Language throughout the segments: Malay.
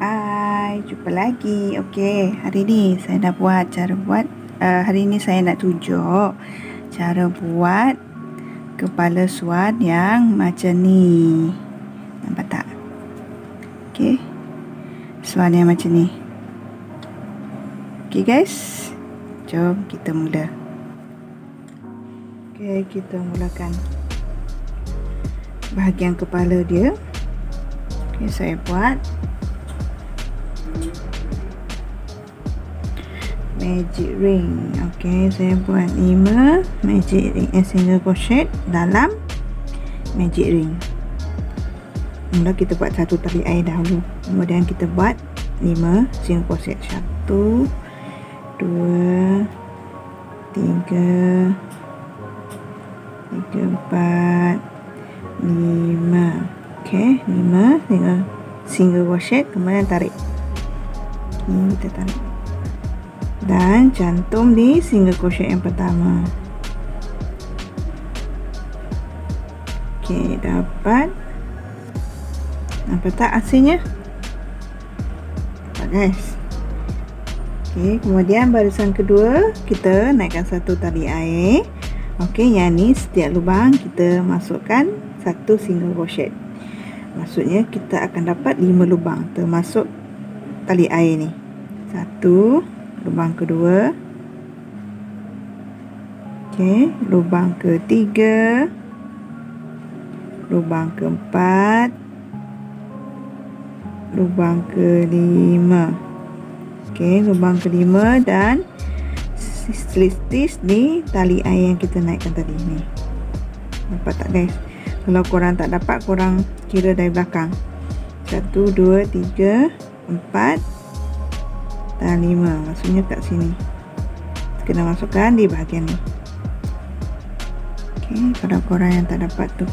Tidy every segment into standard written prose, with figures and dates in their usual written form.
Hai, jumpa lagi. Okey, hari ni saya nak buat hari ni saya nak tunjuk cara buat kepala swan yang macam ni. Nampak tak? Okey. Swan yang macam ni. Okey guys. Jom kita mula. Okey, kita mulakan bahagian kepala dia. Okey, saya buat magic ring. Okey, saya buat 5 magic ring single crochet dalam magic ring. Mula kita buat satu tali air dahulu, kemudian kita buat 5 single crochet. 1 2 3 4 5. Okey, 5 single crochet, kemudian tarik. Ini kita tarik dan cantum di single crochet yang pertama. Okey, dapat. Nampak tak hasilnya? Nampak guys? Okey, kemudian barisan kedua kita naikkan satu tali air. Okey, yang ni setiap lubang kita masukkan satu single crochet. Maksudnya kita akan dapat 5 lubang termasuk tali air ni. 1 lubang kedua. Okey, lubang ketiga, lubang keempat, lubang kelima. Okey, lubang kelima dan stitch di tali air yang kita naikkan tadi ni. Nampak tak guys? Kalau korang tak dapat, korang kira dari belakang. 1 2 3 4 dan 5, maksudnya kat sini kena masukkan di bahagian ni. Okey, kalau korang yang tak dapat tu.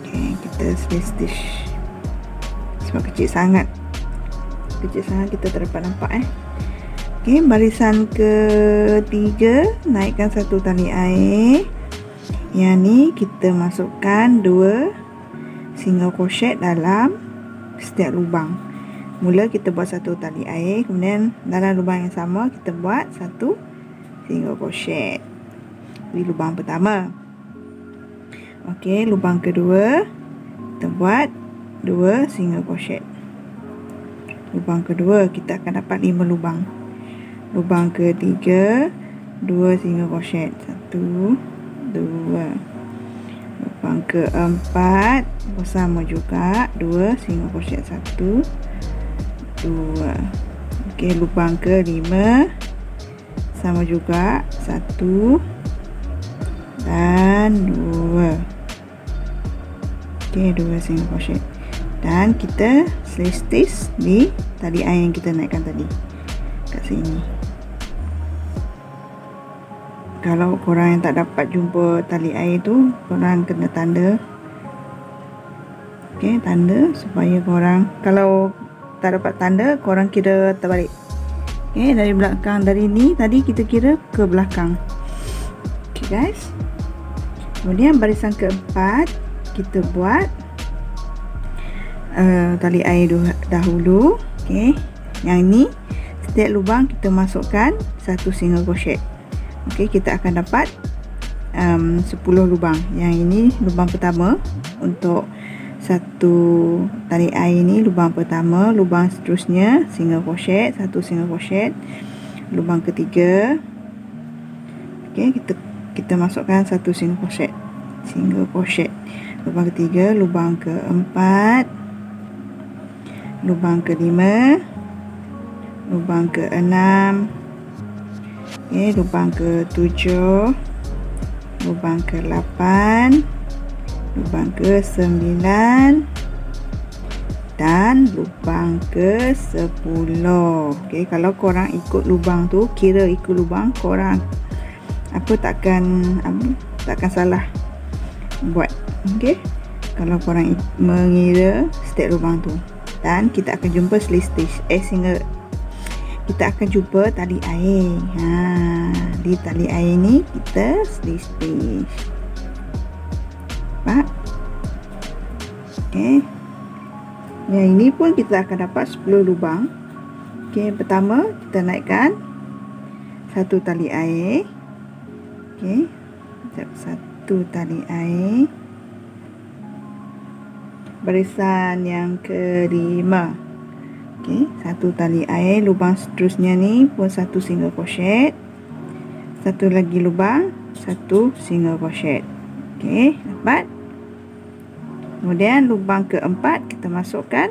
Okey, kita stitch sebab kecil sangat kita tak dapat nampak Okey, barisan ketiga naikkan satu tali air. Yang ni kita masukkan 2 single crochet dalam setiap lubang. Mula kita buat satu tali air, kemudian dalam lubang yang sama kita buat satu single crochet di lubang pertama. Okey, lubang kedua kita buat 2 single crochet. Lubang kedua kita akan dapat 5 lubang. Lubang ketiga 2 single crochet. 1 2. Lubang keempat bersama juga 2 single crochet. 1 2. Okey, lubang kelima sama juga 1 dan 2. Okey, 2 single crochet dan kita stitch di tali air yang kita naikkan tadi kat sini. Kalau korang yang tak dapat jumpa tali air tu, korang kena tanda. Okey, tanda supaya korang, kalau tak dapat tanda, korang kira terbalik. Okey, dari belakang, dari ni tadi kita kira ke belakang. Okey guys. Kemudian barisan keempat kita buat tali air dahulu. Okey, yang ni setiap lubang kita masukkan satu single crochet. Okey, kita akan dapat 10 lubang. Yang ini lubang pertama untuk satu tali air ni, lubang pertama. Lubang seterusnya single crochet, satu single crochet. Lubang ketiga, okey, kita masukkan satu single crochet. Lubang ketiga, lubang keempat, lubang kelima, lubang keenam, okey, lubang ketujuh, lubang ke-8, lubang ke-9 dan lubang ke-10. Okey, kalau korang ikut lubang tu, kira ikut lubang, korang takkan salah buat. Okey, kalau korang mengira setiap lubang tu. Dan kita akan jumpa kita akan jumpa tali air. Di tali air ni kita stitch. Okey. Yang ini pun kita akan dapat 10 lubang. Okey, pertama kita naikkan satu tali air. Okey, satu tali air. Barisan yang kelima. Okey, satu tali air. Lubang seterusnya ni pun satu single crochet. Satu lagi lubang, satu single crochet. Okey, dapat. Kemudian lubang keempat kita masukkan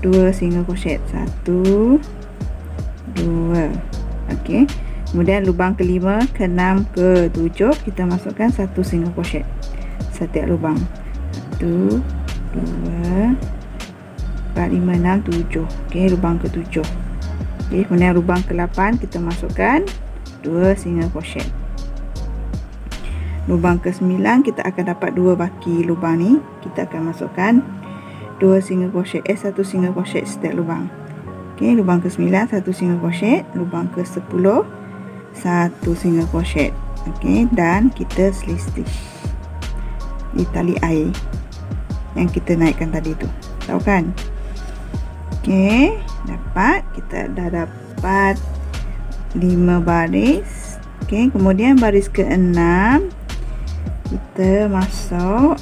2 single crochet, 1 2. Okey. Kemudian lubang kelima, ke-6, ke-7 kita masukkan 1 single crochet setiap lubang. 1 2 4 5 6 7. Okey, lubang ke-7. Okey, kemudian lubang ke-8 kita masukkan 2 single crochet. Lubang ke-9 kita akan dapat 2 baki lubang ni. Kita akan masukkan 2 single crochet, 1 single crochet setiap lubang. Okey, lubang ke-9 1 single crochet, lubang ke-10 1 single crochet. Okey, dan kita slip stitch di tali air yang kita naikkan tadi tu. Tahu kan? Okey, kita dah dapat 5 baris. Okey, kemudian baris ke-6 kita masuk,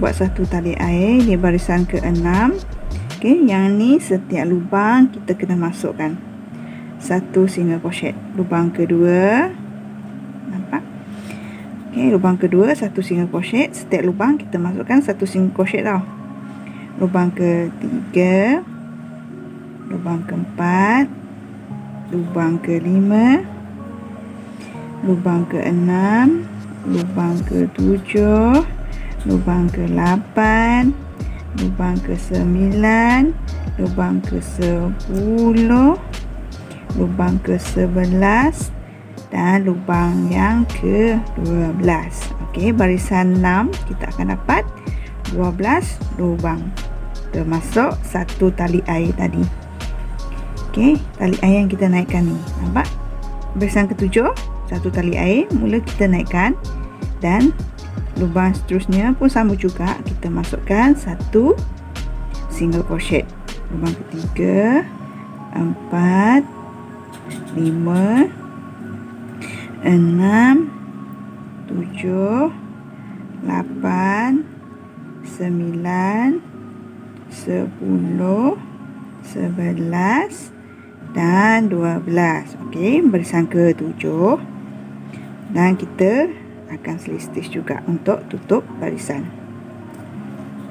buat satu tali air di barisan ke-6. Okey, yang ni setiap lubang kita kena masukkan 1 single crochet. Lubang kedua, nampak? Okey, lubang kedua 1 single crochet. Setiap lubang kita masukkan 1 single crochet tau. Lubang ketiga, lubang keempat, lubang kelima, lubang ke-6, lubang ke-7, lubang ke-8, lubang ke-9, lubang ke-10, lubang ke-11 dan lubang yang ke-12. Okey, barisan 6 kita akan dapat 12 lubang, termasuk satu tali air tadi. Okey, tali air yang kita naikkan ni, nampak? Barisan ke-7 satu tali air mula kita naikkan, dan lubang seterusnya pun sama juga, kita masukkan 1 single crochet. Lubang ketiga, 4, 5, 6, 7, 8, 9, 10, 11 dan 12. Okey, barisan ke-7, dan kita akan slip stitch juga untuk tutup barisan.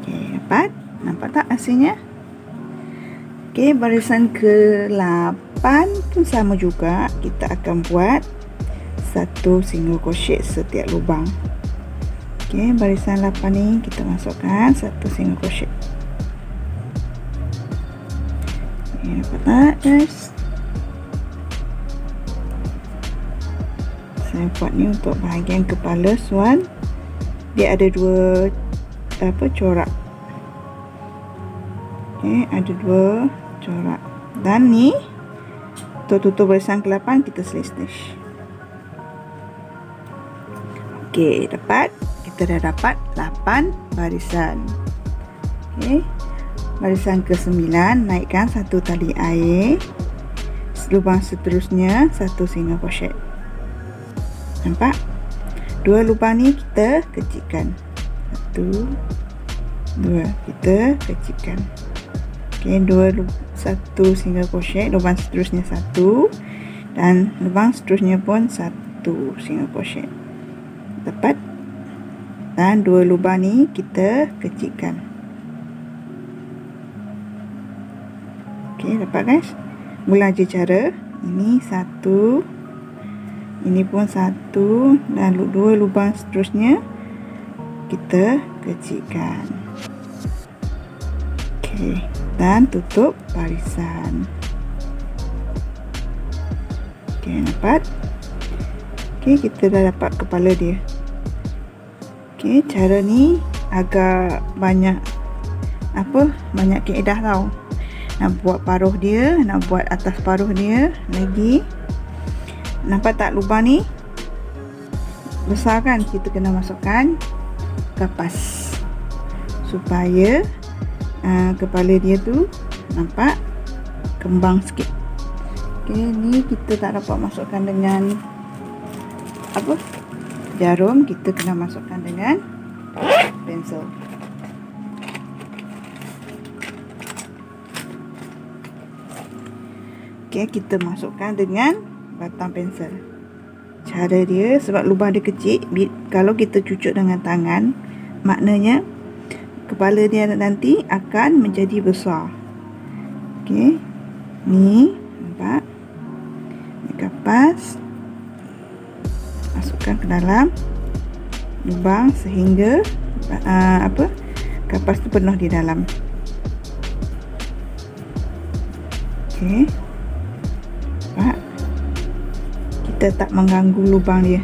Okey, dapat? Nampak tak hasilnya? Okey, barisan ke-8 pun sama juga, kita akan buat 1 single crochet setiap lubang. Okey, barisan 8 ni kita masukkan 1 single crochet. Okey, dapat tak guys? Saya buat ni untuk bahagian kepala swan. Dia ada dua corak. Okey, ada 2 corak. Dan ni untuk tutup barisan ke-8 kita slip stitch. Okey, dapat. Kita dah dapat 8 barisan. Okey. Barisan ke-9 naikkan 1 tali air. Lubang seterusnya 1 single crochet. Nampak? 2 lubang ni kita kecilkan. 1 2 kita kecilkan. Okey, 1 single crochet, lubang seterusnya 1 dan lubang seterusnya pun 1 single crochet. Dapat? Dan 2 lubang ni kita kecilkan. Okey, dapat guys? Mula je cara. Ini 1, ini pun 1, dan 2 lubang seterusnya kita kecilkan. Okey, dan tutup barisan. Okey, dapat? Okey, kita dah dapat kepala dia. Okey, cara ni agak banyak banyak kaedah tau. Nak buat paruh dia, nak buat atas paruh dia lagi. Nampak tak lubang ni? Besar kan? Kita kena masukkan kapas supaya kepala dia tu nampak kembang sikit. Okey, ni kita tak dapat masukkan dengan apa? Jarum, kita kena masukkan dengan pensel. Okey, kita masukkan dengan batang pensel. Cara dia, sebab lubang dia kecil, kalau kita cucuk dengan tangan, maknanya kepala dia nanti akan menjadi besar. Okey, ni nampak, ni kapas, masukkan ke dalam lubang sehingga kapas tu penuh di dalam. Okey, nampak, kita tak mengganggu lubang dia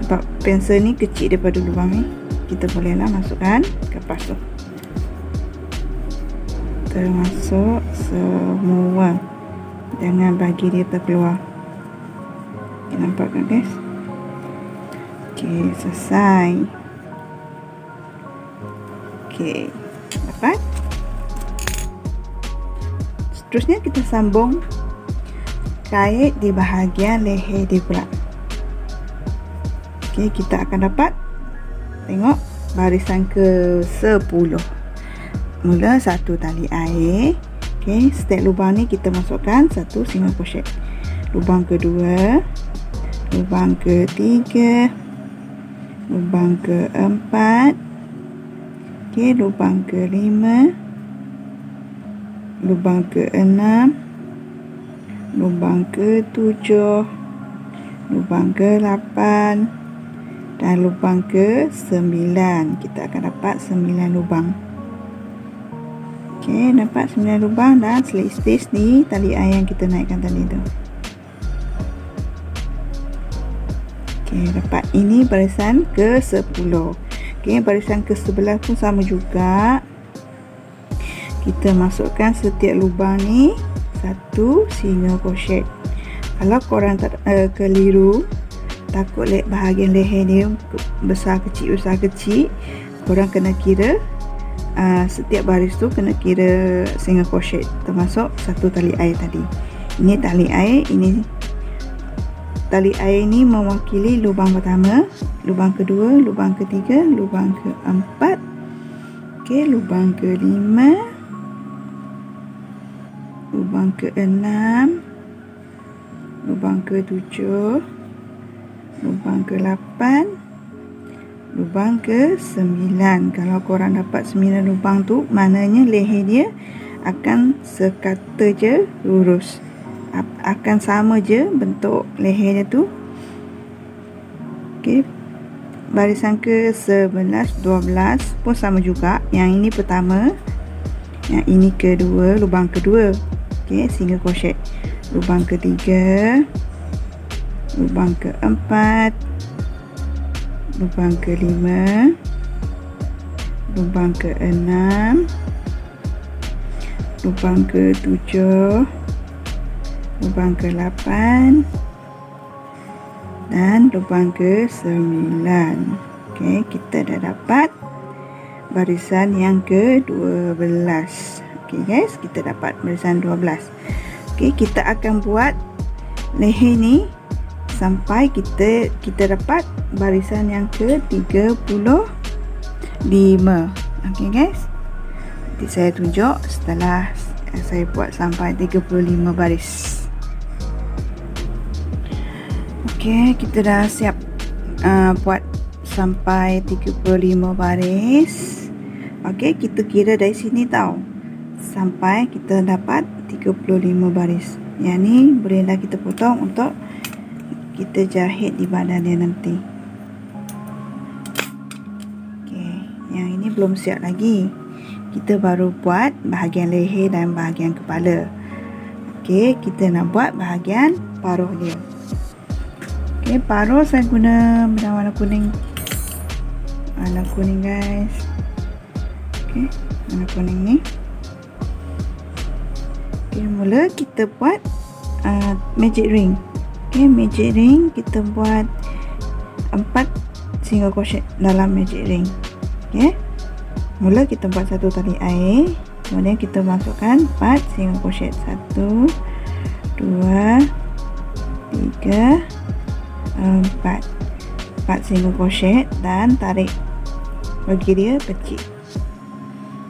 sebab pensel ni kecil daripada lubang ni. Kita bolehlah masukkan kapas tu, termasuk semua, jangan bagi dia terkeluar. Okay, nampak kan guys? Okey, selesai. Okey, dapat. Seterusnya kita sambung kait di bahagian leher dia pula. Okey, kita akan dapat tengok barisan ke-10. Mula satu tali air. Okey, setiap lubang ni kita masukkan satu single crochet. Lubang kedua, lubang ketiga, lubang keempat, okey, lubang kelima, lubang keenam, lubang ketujuh, lubang ke-8 dan lubang ke-9. Kita akan dapat 9 lubang. Okey, dapat 9 lubang dan slit stitch di tali air yang kita naikkan tadi tu. Okey, dapat. Ini barisan ke-10. Okey, barisan ke-11 pun sama juga. Kita masukkan setiap lubang ni satu single crochet. Kalau korang tak keliru, takut bahagian leher dia besar kecil, korang kena kira setiap baris tu kena kira single crochet, termasuk satu tali air tadi. Ini tali air, ini tali air ni mewakili lubang pertama, lubang kedua, lubang ketiga, lubang keempat, okey, lubang kelima, lubang keenam, lubang ketujuh, lubang ke-8, lubang ke-9. Kalau korang dapat 9 lubang tu, maknanya leher dia akan sekata je lurus, akan sama je bentuk leher dia tu. Okey, barisan ke-11, 12 pun sama juga. Yang ini pertama, yang ini kedua, lubang kedua. Okey, single crochet. Lubang ketiga, lubang keempat, lubang kelima, lubang keenam, lubang ketujuh, lubang ke-8 dan lubang ke-9. Okey, kita dah dapat barisan yang ke-12. Okey guys, kita dapat barisan 12. Okey, kita akan buat leher ni sampai kita dapat barisan yang ke-35. Okey guys, nanti saya tunjuk setelah saya buat sampai 35 baris. Okey, kita dah siap buat sampai 35 baris. Okey, kita kira dari sini tau, sampai kita dapat 35 baris. Yang ni bolehlah kita potong untuk kita jahit di badan dia nanti. Okey, yang ini belum siap lagi. Kita baru buat bahagian leher dan bahagian kepala. Okey, kita nak buat bahagian paruh dia. Okey, paruh saya guna benang warna kuning. Warna kuning guys. Okey, warna kuning ni. Okey, mula kita buat magic ring. Okey, magic ring kita buat 4 single crochet dalam magic ring. Okey, Mula kita buat satu tali air, kemudian kita masukkan 4 single crochet. 1 2 3 4 single crochet dan tarik bagi dia kecil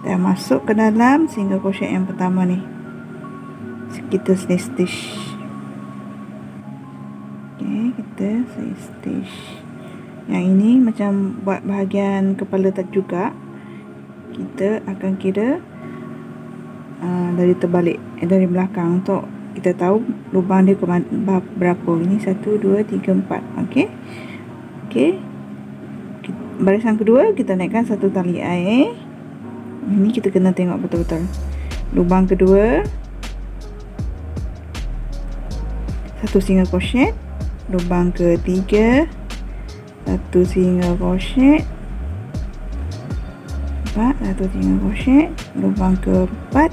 dan masuk ke dalam single crochet yang pertama ni. Kita slip stitch. Okey, kita slip stitch. Yang ini macam buat bahagian kepala tak juga. Kita akan kira dari terbalik, dari belakang untuk kita tahu lubang dia berapa. Ini 1 2 3 4. Okey. Okey. Barisan kedua kita naikkan satu tali air. Ini kita kena tengok betul-betul. Lubang kedua, satu single crochet. Lubang ketiga, satu single crochet. 4, satu single crochet. Lubang keempat,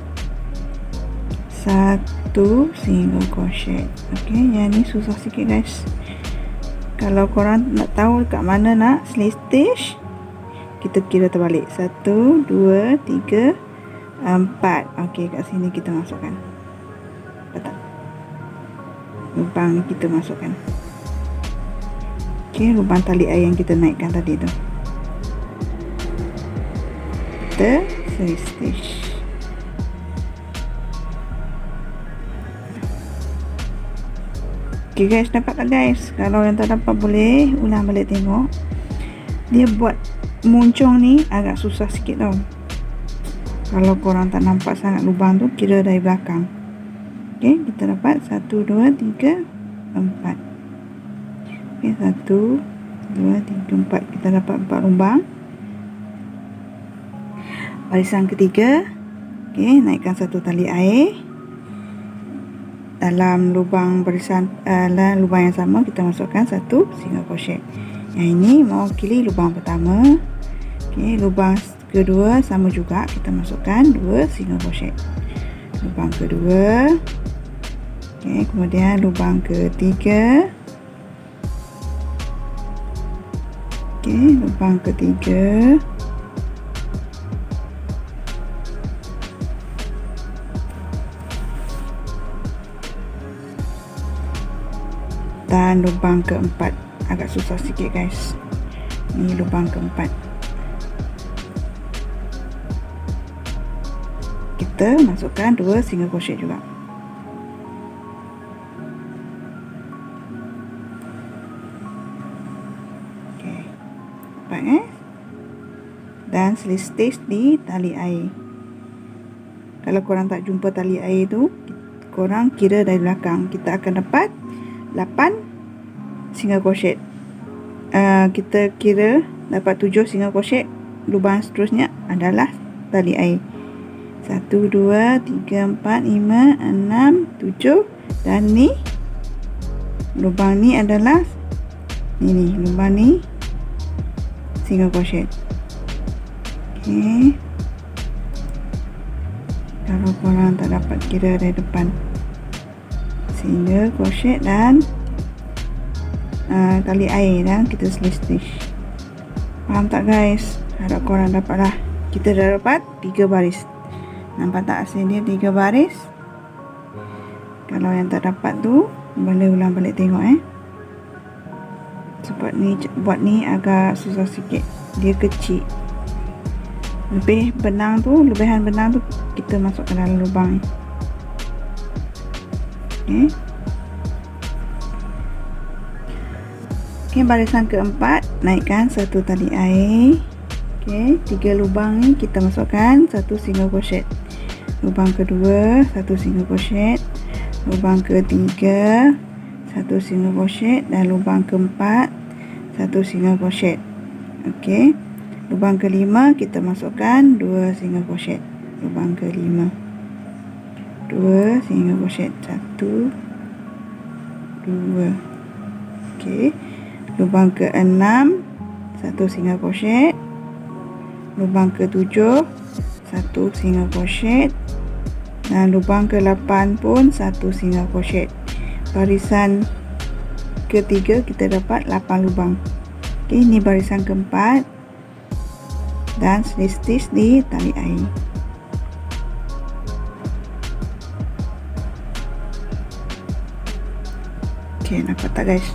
satu single crochet. Okey, yang ni susah sikit guys. Kalau korang nak tahu kat mana nak slip stitch, kita kira terbalik. 1 2 3 4. Okey, kat sini kita masukkan. Betul. Lubang kita masukkan. Okey, lubang tali air yang kita naikkan tadi tu. Kita slip stitch. Okay guys, dapat tak guys? Kalau yang tak dapat boleh ulang balik tengok. Dia buat muncung ni agak susah sikit tau. Kalau korang tak nampak sangat lubang tu, kira dari belakang. Okay, kita dapat 1 2 3 4. Okay, 1 2 3 4. Kita dapat 4 lubang. Barisan ketiga, okay, naikkan satu tali air. Dalam lubang barisan lubang yang sama kita masukkan satu single crochet. Yang ini mewakili lubang pertama. Okey, lubang kedua sama juga, kita masukkan 2 single crochet. Lubang kedua. Okey, kemudian lubang ketiga. Okey, lubang ketiga. Dan lubang keempat. Agak susah sikit guys. Ini lubang keempat. Kita masukkan 2 single crochet juga. Okey. Nampak Dan slip stitch di tali air. Kalau korang tak jumpa tali air tu, korang kira dari belakang. Kita akan dapat 8 single crochet. Kita kira dapat 7 single crochet. Lubang seterusnya adalah tali air. 1 2 3 4 5 6 7. Dan ni lubang ni adalah ni lubang ni single crochet. Okey. Kalau korang tak dapat kira dari depan, single crochet dan tali air dan kita slip stitch. Faham tak guys? Harap korang dapatlah. Kita dah dapat 3 baris. Nampak tak hasil dia 3 baris? Kalau yang tak dapat tu boleh ulang balik tengok sebab ni buat ni agak susah sikit. Dia kecil. Lebihan benang tu kita masukkan dalam lubang ni. Okey. Okey, barisan keempat, naikkan satu tali air. Okey, 3 lubang ni kita masukkan satu single crochet. Lubang kedua, satu single crochet. Lubang ketiga, satu single crochet. Dan lubang keempat, satu single crochet. Okey, lubang kelima kita masukkan 2 single crochet. Lubang kelima, 2 single crochet. 1 2. Okey, lubang ke-6 satu single crochet. Lubang ke-7 satu single crochet. Dan lubang ke-8 pun satu single crochet. Barisan ketiga kita dapat 8 lubang. Okey, ini barisan keempat. dan stitch di tali air. Okey, nampak tak guys?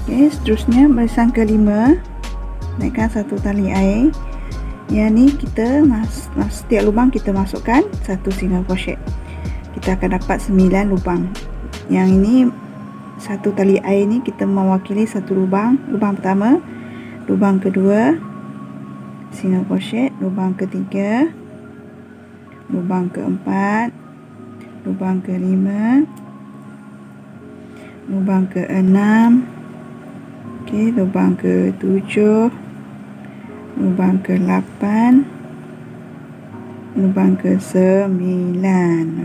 Okey, seterusnya barisan kelima, naikkan satu tali air. Yang ni kita setiap lubang kita masukkan satu single crochet. Kita akan dapat 9 lubang. Yang ini satu tali air ni kita mewakili satu lubang. Lubang pertama, lubang kedua single crochet, lubang ketiga, lubang keempat, lubang kelima, lubang keenam, okey, lubang ketujuh, lubang ke-8, lubang ke-9.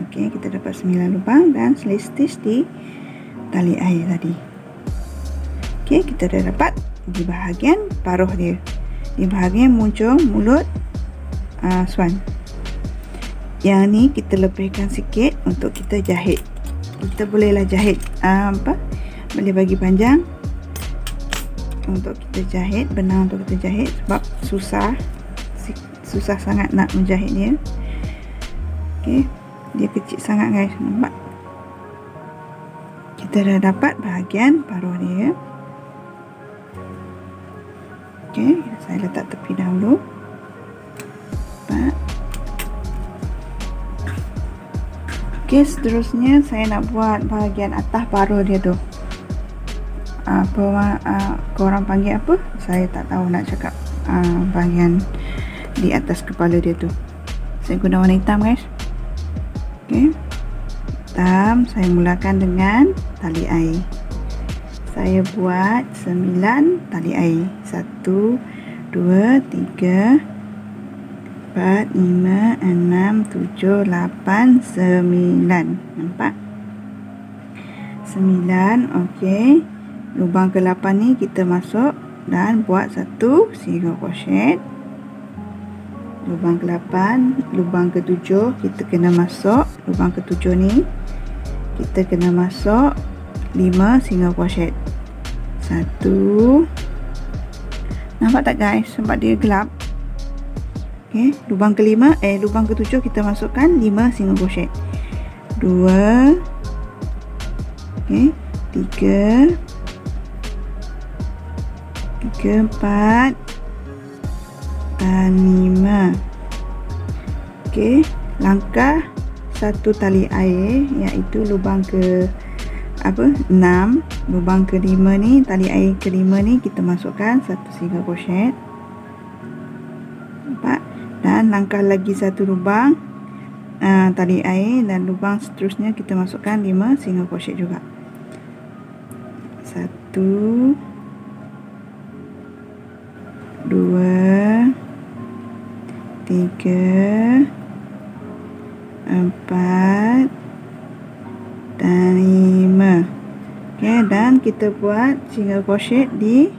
Okey, kita dapat 9 lubang dan stitch di tali air tadi. Okey, kita dah dapat di bahagian paruh dia. Di bahagian muncung mulut swan. Yang ni kita lebihkan sikit untuk kita jahit. Kita bolehlah jahit boleh bagi panjang untuk kita jahit, benar untuk kita jahit, sebab susah sangat nak menjahit dia. Okey, dia kecil sangat guys, nampak? Kita dah dapat bahagian paruh dia. Okey, saya letak tepi dahulu. Nampak? Okey, seterusnya saya nak buat bahagian atas paruh dia tu. Korang panggil apa? Saya tak tahu nak cakap. Bahagian di atas kepala dia tu. Saya guna warna hitam guys. Okey. Hitam, saya mulakan dengan tali air. Saya buat 9 tali air. 1 2 3 4 5 6 7 8 9. Nampak? 9. Okey. Lubang ke-8 ni kita masuk dan buat satu single crochet. Lubang ke-8, lubang ke-7 kita kena masuk. Lubang ke-7 ni kita kena masuk 5 single crochet. 1. Nampak tak guys? Sebab dia gelap. Okey, lubang ke-5, lubang ke-7 kita masukkan 5 single crochet. 2. Okey, 3, 4 dan 5. Okey, langkah satu tali air, iaitu lubang ke 6, lubang ke-5 ni, tali air ke-5 ni kita masukkan satu single crochet. Nampak? Dan langkah lagi satu lubang tali air, dan lubang seterusnya kita masukkan 5 single crochet juga. 1 2 3 4 dan 5. Okey, dan kita buat single crochet di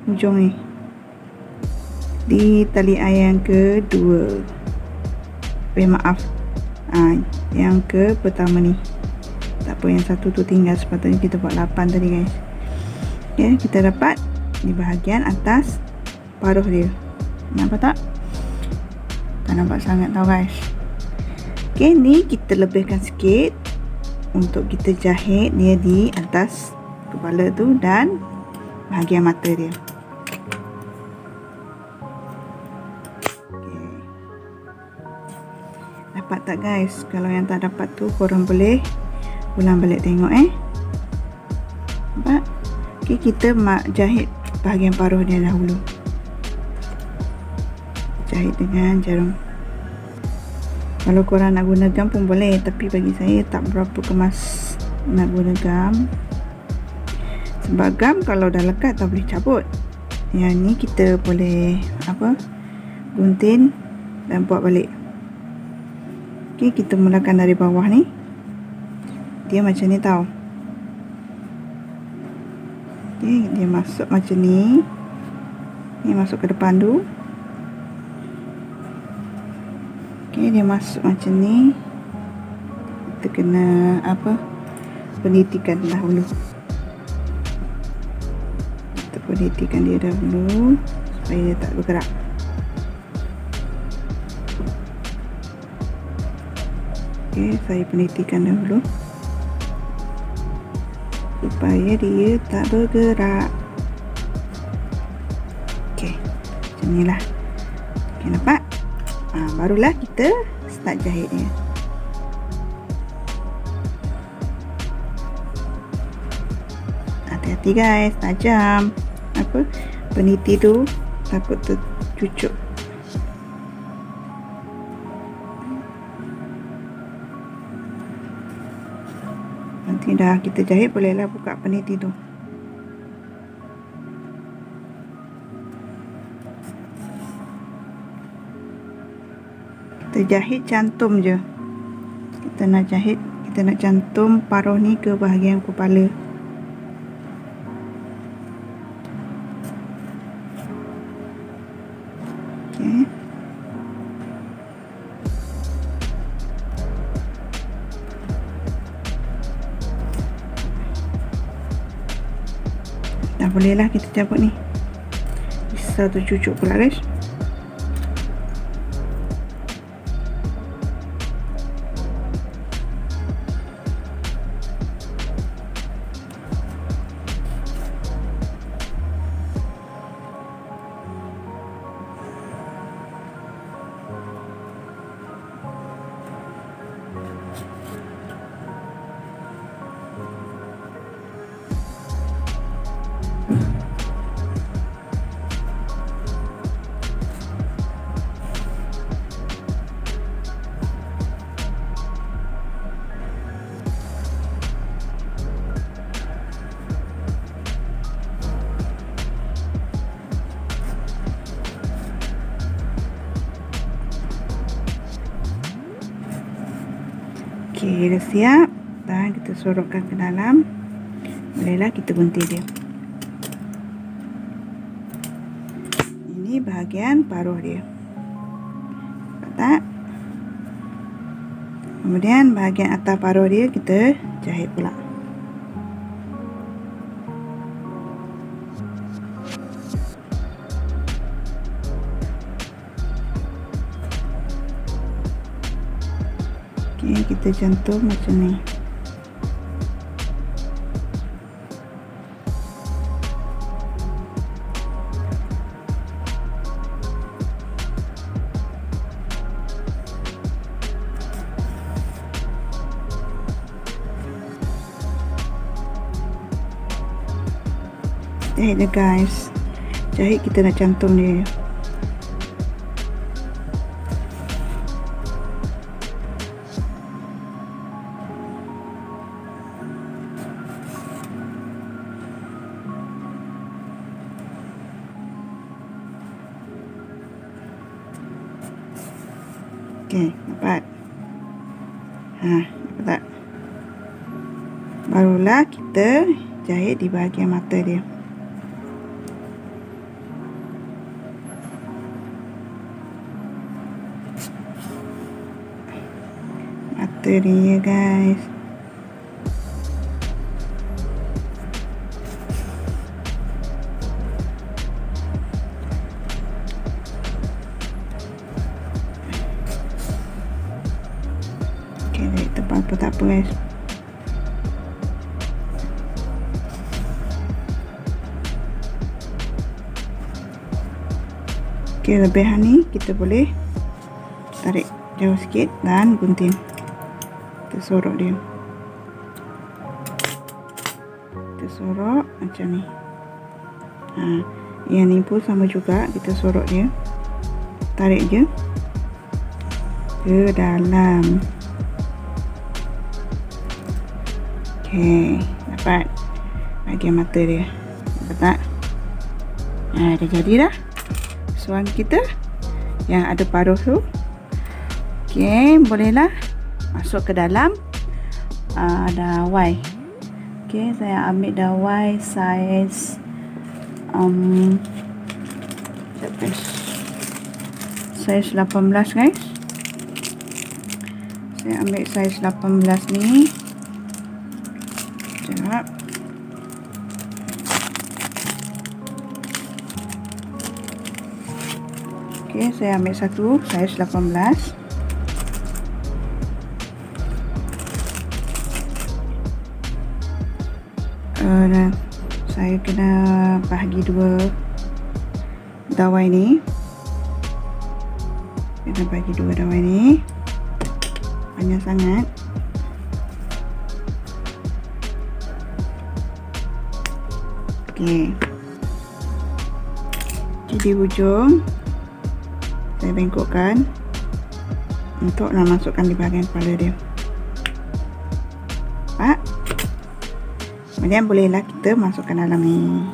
ujung ni, di tali air yang kedua. Maaf, yang ke pertama ni. Tak apa, yang satu tu tinggal. Sepatutnya kita buat 8 tadi guys. Okey, kita dapat di bahagian atas paruh dia. Nampak tak? Tak nampak sangat tau guys. Okey, ni kita lebihkan sikit untuk kita jahit dia di atas kepala tu dan bahagian mata dia. Okay. Dapat tak guys? Kalau yang tak dapat tu korang boleh ulang balik tengok nampak? Okey, kita jahit bahagian paruh dia dahulu. Jahit dengan jarum. Kalau korang nak guna gam pun boleh, tapi bagi saya tak berapa kemas nak guna gam. Sebab gam kalau dah lekat tak boleh cabut. Yang ni kita boleh gunting dan buat balik. Okey, kita mulakan dari bawah ni. Dia macam ni tau. Okey, dia masuk macam ni. Ni masuk ke depan tu. Okey, dia masuk macam ni. Kita kena penitikan dahulu. Kita penitikan dia dahulu supaya dia tak bergerak. Okey, saya penitikan dahulu supaya dia tak bergerak. Okey, macam inilah. Okey, nampak? Barulah kita start jahitnya. Hati-hati guys, tajam. Peniti tu takut tercucuk. Nanti dah kita jahit, bolehlah buka peniti tu. Kita jahit cantum je. Kita nak cantum paruh ni ke bahagian kepala. Okey. Dah bolehlah kita cabut ni. Bisa tercucuk pula guys. Okey, dah siap. Dan kita sorokkan ke dalam. Bolehlah kita gunting dia. Ini bahagian paruh dia. Nampak tak? Kemudian bahagian atas paruh dia kita jahit pula. Okey, kita cantum macam ni. Jahit dia guys. Jahit kita nak cantum dia. Okey, nampak? Nampak tak? Barulah kita jahit di bahagian mata dia. Mata dia guys. Okey, dari tebal pun tak apa guys. Okey, lebihan ni kita boleh tarik jauh sikit dan gunting. Kita sorok dia. Kita sorok macam ni. Yang ni pun sama juga, kita sorok dia. Tarik je ke dalam. Okey, dapat bahagian mata dia. Nampak tak? Dah jadi dah suang kita yang ada paruh tu. Okey, bolehlah masuk ke dalam dawai. Okey, saya ambil dawai saiz saiz 18 guys. Saya ambil saiz 18 ni. Sekejap. Okey, saya ambil satu saiz 18. Dan saya kena bahagi dua dawai ni. Kena bagi dua dawai ni. Panjang sangat. Okey. Di hujung saya bengkokkan untuk nak masukkan di bahagian kepala dia. Nampak? Kemudian bolehlah kita masukkan dalam ni.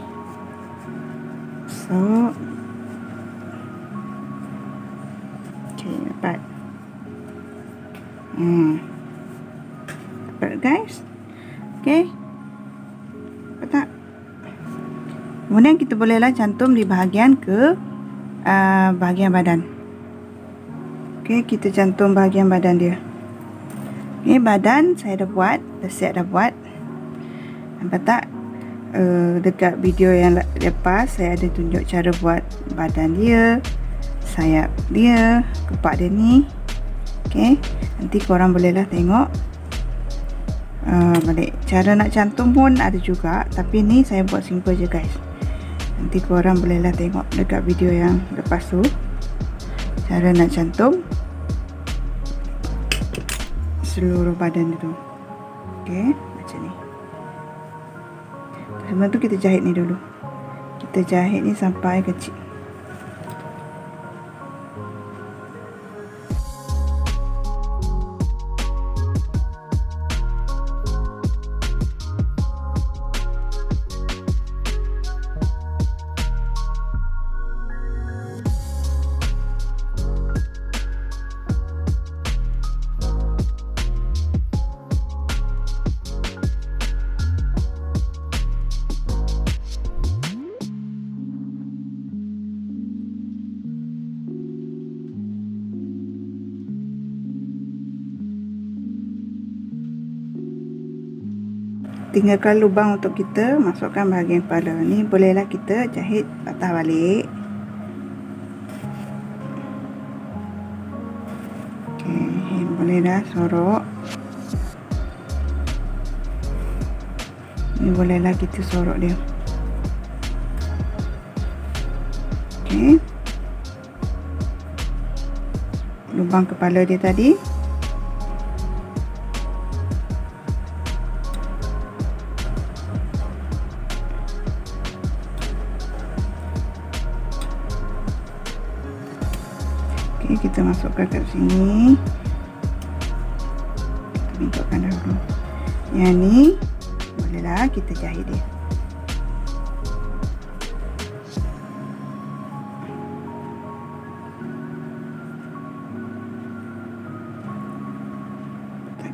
So, okey, dapat. Dapat guys. Okey. Dapat tak? Kemudian kita bolehlah cantum di bahagian bahagian badan. Okey, kita cantum bahagian badan dia. Okey, badan saya dah buat, dah siap dah buat. Nampak tak? Dekat video yang lepas saya ada tunjuk cara buat badan dia, sayap dia, kepak dia ni. Okey, nanti korang bolehlah tengok balik. Cara nak cantum pun ada juga, tapi ni saya buat simple je guys. Nanti korang bolehlah tengok dekat video yang lepas tu cara nak cantum seluruh badan itu. Okey, macam ni. Sebelum tu kita jahit ni dulu. Kita jahit ni sampai kecil. Tinggalkan lubang untuk kita masukkan bahagian kepala. Ni bolehlah kita jahit patah balik. Okey, boleh dah sorok. Ni bolehlah kita sorok dia. Okey. Lubang kepala dia tadi. Okey, kita masukkan kat sini. Kita bengkokkan dahulu. Yang ni bolehlah kita jahit dia.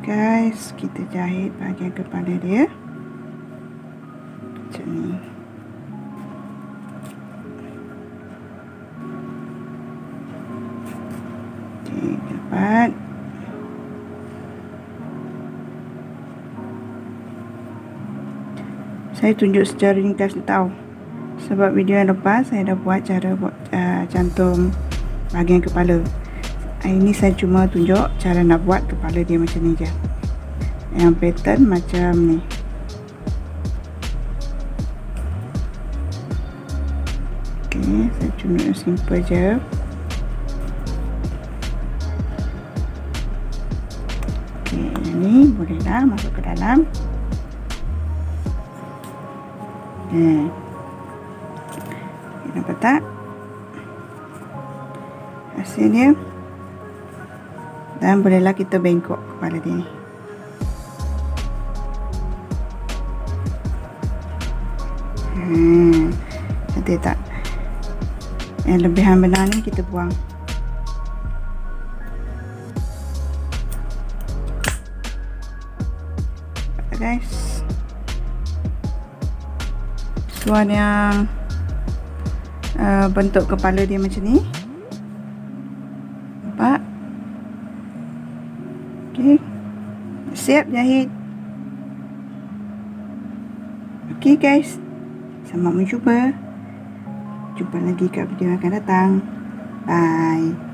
Guys, kita jahit bahagian kepala dia macam ni. Okey, dapat. Saya tunjuk secara ringkas tahu. Sebab video yang lepas saya dah buat cara buat cantum bahagian kepala. Ini saya cuma tunjuk cara nak buat kepala dia macam ni je. Yang pattern macam ni. Okey, saya cuma simple je. Okey, ini bolehlah masuk ke dalam. Nampak tak? Hasil dia. Dan bolehlah kita bengkok kepala dia ni. Cantik tak? Yang lebihan benang ni kita buang. Guys, suan yang bentuk kepala dia macam ni. Nampak? Okey, siap jahit. Okey guys, selamat mencuba. Jumpa lagi kat video yang akan datang. Bye.